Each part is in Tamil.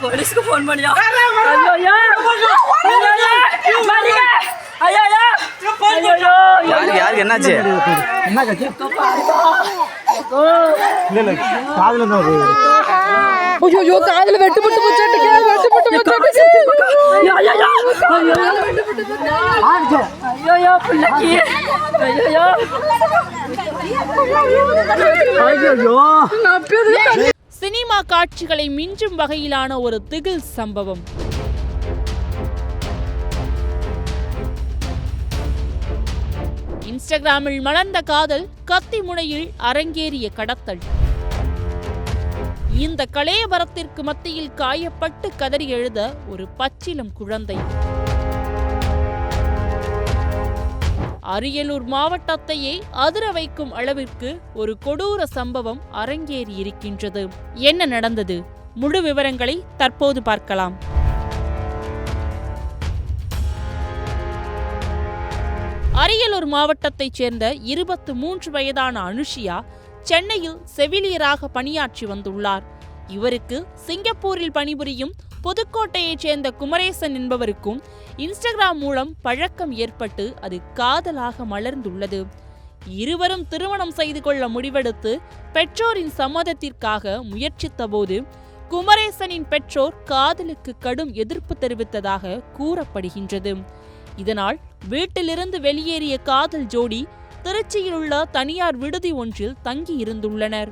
போலீஸ்க்கு ஃபோன் பண்ணியா? யாருக்கு என்னாச்சு? என்ன கட்சி? இல்ல காதுல தான் வருது. ஐயோ காதுல வெட்டுப்பட்டு போச்சுட்டுங்க. ஐயோ பிள்ளைக்கு ஐயோ. சினிமா காட்சிகளை மிஞ்சும் வகையிலான ஒரு திகில் சம்பவம். இன்ஸ்டாகிராமில் மலர்ந்த காதல், கத்தி முனையில் அரங்கேறிய கடத்தல். இந்த கலேபரத்திற்கு மத்தியில் காயப்பட்டு கதறி எழுத ஒரு பச்சிளம் குழந்தை. அரியலூர் மாவட்டத்தையே அதிர வைக்கும் அளவிற்கு ஒரு கொடூர சம்பவம் அரங்கேறி இருக்கின்றது. என்ன நடந்தது? முழு விவரங்களை தற்போது பார்க்கலாம். அரியலூர் மாவட்டத்தைச் சேர்ந்த 23 வயதான அனுஷியா சென்னையில் செவிலியராக பணியாற்றி வந்துள்ளார். இவருக்கு சிங்கப்பூரில் பணிபுரியும் புதுக்கோட்டையைச் சேர்ந்த குமரேசன் என்பவருக்கும் இன்ஸ்டாகிராம் மூலம் பழக்கம் ஏற்பட்டு அது காதலாக மலர்ந்துள்ளது. இருவரும் திருமணம் செய்து கொள்ள முடிவெடுத்து பெற்றோரின் சம்மதத்திற்காக முயற்சித்த போது குமரேசனின் பெற்றோர் காதலுக்கு கடும் எதிர்ப்பு தெரிவித்ததாக கூறப்படுகின்றது. இதனால் வீட்டிலிருந்து வெளியேறிய காதல் ஜோடி திருச்சியில் உள்ள தனியார் விடுதி ஒன்றில் தங்கியிருந்துள்ளனர்.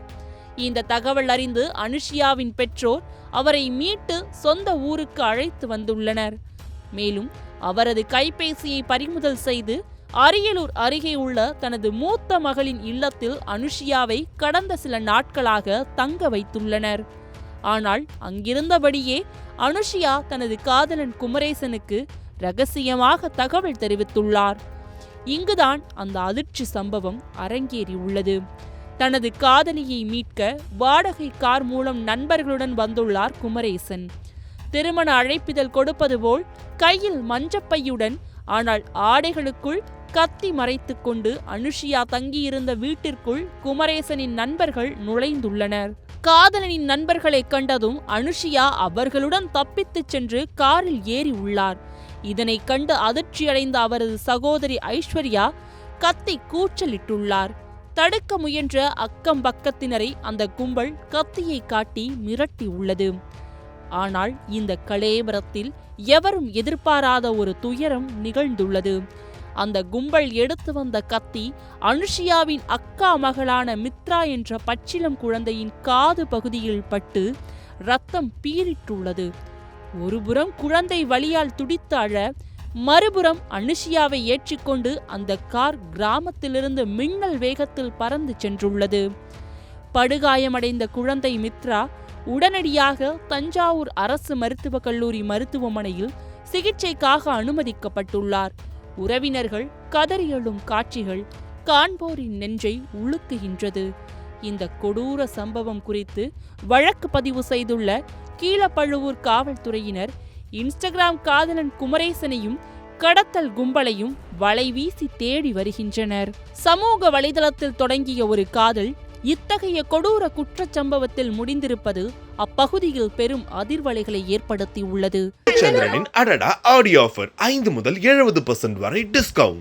இந்த தகவல் அறிந்து அனுஷியாவின் பெற்றோர் அவரை மீட்டு சொந்த ஊருக்கு அழைத்து வந்துள்ளனர். மேலும் அவரது கைபேசியை பறிமுதல் செய்து அரியலூர் அருகே உள்ள தனது மூத்த மகளின் இல்லத்தில் அனுஷியாவை கடந்த சில நாட்களாக தங்க வைத்துள்ளனர். ஆனால் அங்கிருந்தபடியே அனுஷியா தனது காதலன் குமரேசனுக்கு ரகசியமாக தகவல் தெரிவித்துள்ளார். இங்குதான் அந்த அதிர்ச்சி சம்பவம் அரங்கேறியுள்ளது. தனது காதலியை மீட்க வாடகை கார் மூலம் நண்பர்களுடன் வந்துள்ளார் குமரேசன். திருமண அழைப்பிதழ் கொடுப்பது போல் கையில் மஞ்சப்பையுடன், ஆனால் ஆடைகளுக்குள் கத்தி மறைத்து கொண்டு அனுஷியா தங்கியிருந்த வீட்டிற்குள் குமரேசனின் நண்பர்கள் நுழைந்துள்ளனர். காதலனின் நண்பர்களை கண்டதும் அனுஷியா அவர்களுடன் தப்பித்துச் சென்று காரில் ஏறி உள்ளார். இதனை கண்டு அதிர்ச்சியடைந்த அவரது சகோதரி ஐஸ்வர்யா கத்தி கூச்சலிட்டுள்ளார். தடுக்க முயன்ற அக்கம் பக்கத்தினரை அந்த கும்பல் கத்தியை காட்டி மிரட்டி உள்ளது. ஆனால் இந்த கலேபரத்தில் எவரும் எதிர்பாராத ஒரு துயரம் நிகழ்ந்துள்ளது. அந்த கும்பல் எடுத்து வந்த கத்தி அனுஷியாவின் அக்கா மகளான மித்ரா என்ற பச்சிளம் குழந்தையின் காது பகுதியில் பட்டு ரத்தம் பீரிட்டுள்ளது. ஒருபுறம் குழந்தை வலியால் துடித்து அழ, மறுபுறம் அனுஷியாவை ஏற்றிக்கொண்டு அந்த கார் கிராமத்திலிருந்து மின்னல் வேகத்தில் பறந்து சென்றுள்ளது. படுகாயமடைந்த குழந்தை மித்ரா உடனடியாக தஞ்சாவூர் அரசு மருத்துவக் கல்லூரி மருத்துவமனையில் சிகிச்சைக்காக அனுமதிக்கப்பட்டுள்ளார். உறவினர்கள் கதறி எழும் காட்சிகள் காண்போரின் நெஞ்சை உலுக்குகின்றது. இந்த கொடூர சம்பவம் குறித்து வழக்கு பதிவு செய்துள்ள கீழப்பழுவூர் காவல்துறையினர் இன்ஸ்டாகிராம் காதலன் குமரேசனையும் கடத்தல் கும்பலையும் வலைவீசி தேடி வருகின்றனர். சமூக வலைதளத்தில் தொடங்கிய ஒரு காதல் இத்தகைய கொடூர குற்றச்சம்பவத்தில் முடிந்திருப்பது அப்பகுதியில் பெரும் அதிர்வலைகளை ஏற்படுத்தியுள்ளது. சந்திரனின் அடடா ஆடியோ ஆஃபர் 5 முதல் 70% வரை டிஸ்கவுண்ட்.